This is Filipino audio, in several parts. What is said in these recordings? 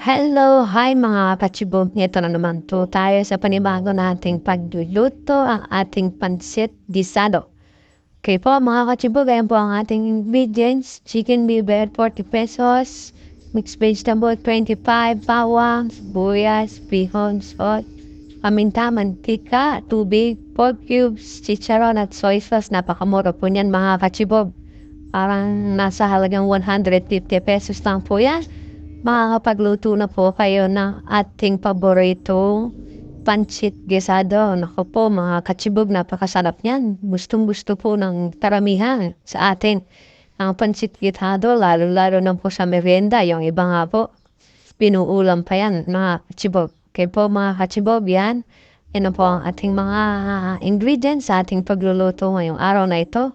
Hello! Hi mga kachibog! Ito na naman po tayo sa panibago nating pagluluto ang ating pansit gisado. Okay po mga kachibog, ayan po ang ating ingredients. Chicken liver, 40 pesos. Mixed vegetable, 25. Bawang, sibuyas, bihon, salt, paminta, mantika, tubig, pork cubes, chicharon at soy sauce. Napakamura po niyan mga kachibog. Parang nasa halagang 150 pesos lang po yan. Makakapagluto na po kayo ng ating paboritong pancit gisado. Naku po mga kachibog, napakasarap niyan. Gustong-gusto po ng karamihan sa atin ang pancit gisado, lalo-lalo na po sa merienda. Yung iba nga po, pinuulam pa yan mga kachibog. Kaya po mga kachibog, yan. Yan na po ang ating mga ingredients sa ating pagluluto ngayong araw na ito.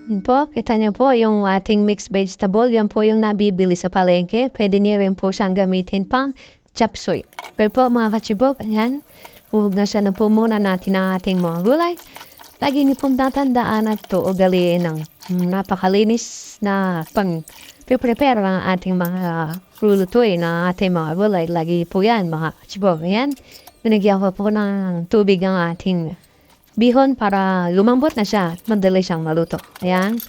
Yun po, kita niyo po yung ating mixed vegetable, yan po yung nabibili sa palengke. Pwede niyo rin po siyang gamitin pang chop suey. Pero po mga kachibog, ayan, huhugasan na po muna natin ang ating mga gulay. Lagi niyo pong tatandaan at to ugaliin ng napakalinis na pang-prepare ng ating mga lulutuin ng ating mga gulay. Lagi po yan mga kachibog, ayan. Binigyan ko po ng tubig ang ating bihon para lumambot na siya at madali siyang maluto. Ayan.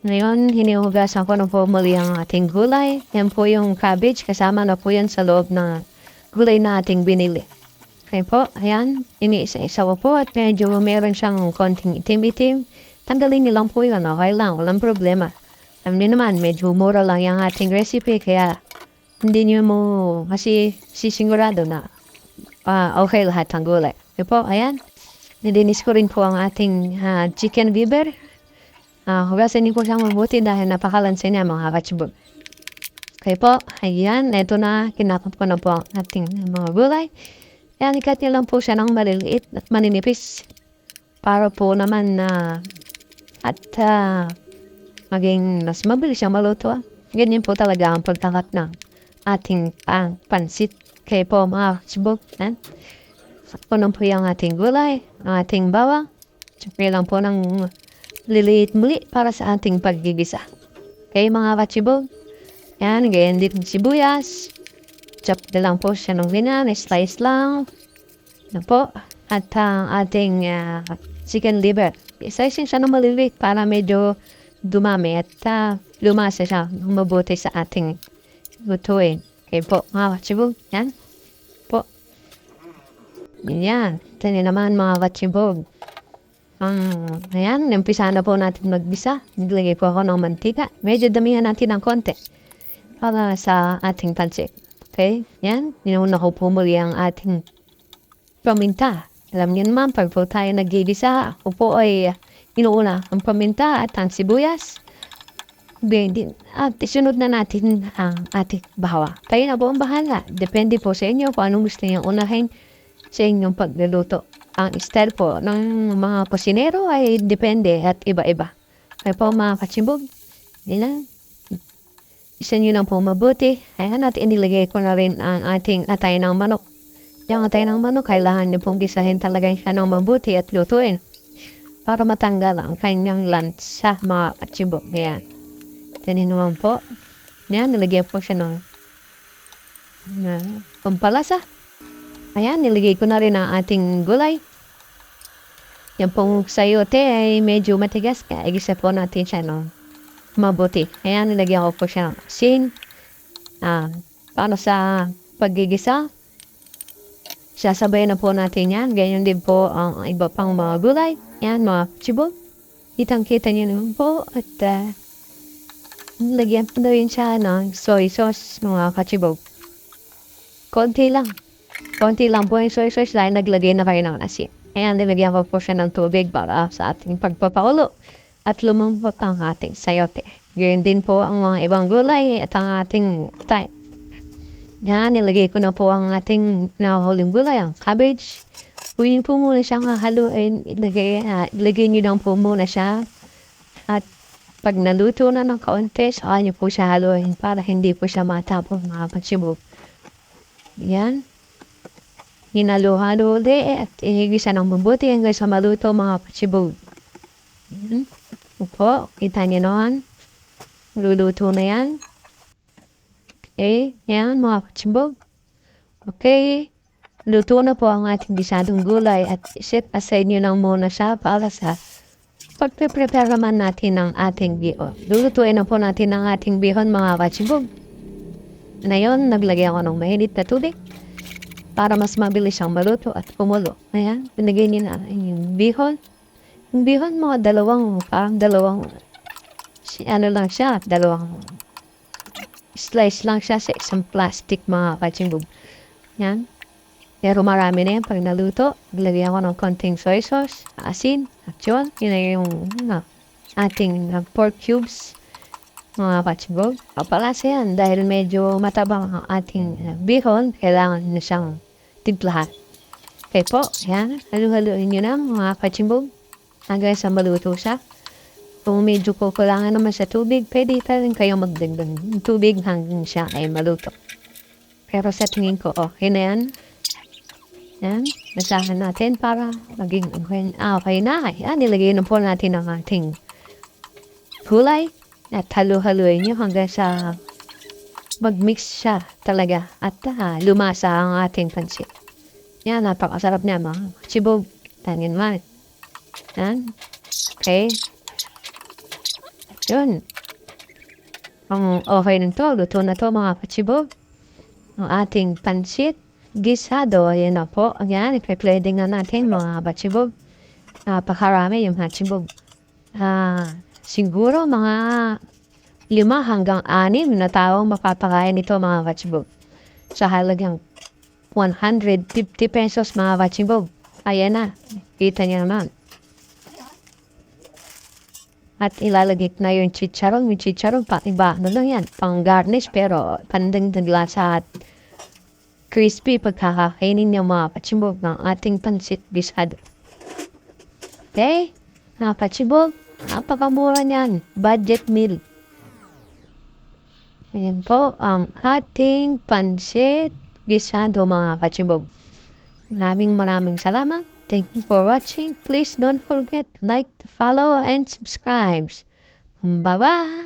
Ngayon, hinihugasan ko na po muli ang ating gulay. Yan po yung cabbage. Kasama na po yan sa loob ng gulay na ating binili. Okay po, ayan. Iniisa-isa ko po at medyo meron siyang konting itim-itim. Tanggalin niyo lang po yun. Okay lang, walang problema. Alam niyo naman, medyo mura lang yung ating recipe. Kaya hindi niyo mo kasi sisigurado na okay lahat ng gulay. Okay po, ayan. Nilinis ko rin po ang ating chicken liver. Hugasan niyo po siyang mabuti dahil napakalansa niya mga kachibog. Okay po, ayan, eto na, kinakap ko na po ang ating mga gulay. Ayan, ikat niyo lang po siya ng maliliit at maninipis. Para po naman maging mas mabilis siyang maluto. Ganyan po talaga ang pagkakat ng ating pansit. Okay po mga kachibog. Punan po yung ating gulay, ang ating bawang. Tsaka lang po ng liliit muli para sa ating paggigisa. Okay mga kachibog. Yan, ganyan din sibuyas. Chop na lang po siya ng ganyan, slice lang. Na po. At ang ating chicken liver. Slicing siya ng maliliit para medyo dumami at lumasa siya mabuti sa ating lutuin. Okay po mga kachibog. Yan. Yan, ito naman mga kachibog. Ayan, umpisa na po natin magbisa. Naglagay po ako ng mantika. Medyo damihan natin ng konti para sa ating pancit. Okay, yan. Ninauna ko po muli ang ating paminta. Alam niyo naman, pag po tayo nag-gigisa, ako po ay inuuna ang paminta at ang sibuyas. At isunod na natin ang ating bahawa. Tayo na po ang bahala. Depende po sa inyo kung anong gusto niyo unahin sa inyong pagluluto. Ang style po ng mga kusinero ay depende at iba-iba. Kaya po mga kachibog, yan. Isa nyo lang po mabuti. Ayan, at inilagay ko na rin ang ating atay ng manok. Yung atay ng manok, kailangan nyo pong gisahin talaga siya ng mabuti at lutuin para matanggal ang kanyang lansa mga kachibog. Ayan. Yan naman po. Yan, nilagay po siya ng pampalasa. Ayan, nilagay ko na rin ang ating gulay. Yan pong sayote ay medyo matigas. Kaya igisa po natin siya mabuti. Ayan, nilagyan ko po siya ng asin. Para sa paggigisa. Sasabay na po natin yan. Ganyan din po ang iba pang mga gulay. Ayan, mga chibog. Kitang-kita niyo naman po. At nilagyan po na rin siya ng soy sauce, mga kachibog. Konti lang po yung soy sauce dahil naglagay na kayo ng asin. Ayan, nilagyan ko po siya ng tubig para sa ating pagpapaulo at lumambot ang ating sayote. Ganyan din po ang mga ibang gulay at ang ating time. Yan, nilagay ko na po ang ating nahuling gulay, ang cabbage. Huwag po muna siyang haluin. Ilagay niyo lang po muna siya. At pag naluto na ng kaunti, saka niyo po siya haluin para hindi po siya matapon mga kachibog. Yan. Hinalo-halo ulit at inigisa ng mabuti hanggang sa maluto mga kachibog. Yan. Opo, kita niyo naman. Luluto na yan. Okay, yan mga kachibog. Okay, luto na po ang ating gisadong gulay at set aside nyo lang muna siya para sa pagpe-prepare naman natin ng ating bihon. Lulutuin na po natin ang ating bihon mga kachibog. Ngayon, naglagay ako ng mainit na tubig para mas mabilis siyang maluto at kumulo. Ayan, pinagay niyo na yung bihon. Yung bihon mga dalawang, ano lang siya, dalawang slice lang siya sa isang plastic mga kachibog. Yan. Pero marami na yan pag naluto. Lagyan ko ng konting soy sauce, asin, at yun. Yun na yung ating pork cubes. Mga kachibog. Papalasa yan dahil medyo matabang ang ating bihon. Kailangan na siyang timplahan. Okay po, yan. Halu-haluin nyo na mga kachibog. Hanggang sa maluto siya. Kung medyo kukulangan naman sa tubig, pwede pa rin kayo magdagdag ng tubig hanggang siya ay maluto. Pero sa tingin ko, okay na yan. Yan, basahan natin para maging okay na. Yan, nilagay na po natin ang ating gulay at halu-haluin nyo hanggang sa mag-mix siya talaga at lumasa ang ating pansit. Yan, napakasarap niya mga kachibog. Tangin man. Yan, okay. Yun. Ang okay nito, luto na to mga kachibog. Ang ating pansit gisado, ayan na po. Ayan, ipe-plating na natin mga kachibog. Napakarami yung kachibog. Siguro mga 5 hanggang 6 na taong mapapakain ito mga kachibog. Sa halagang 150 pesos mga kachibog. Ayan na, kita niyo naman. At ilalagay na yung chicharon. Yung chicharon, iba, ano lang yan, pang garnish, pero pandagdag lasa at crispy pagkakakainin niya mga kachibog ng ating pansit gisado. Okay? Mga kachibog, napakamura niyan. Budget meal. Ayan po ang ating pansit gisado mga kachibog. Maraming salamat. Thank you for watching. Please don't forget to like, follow, and subscribe. Bye-bye!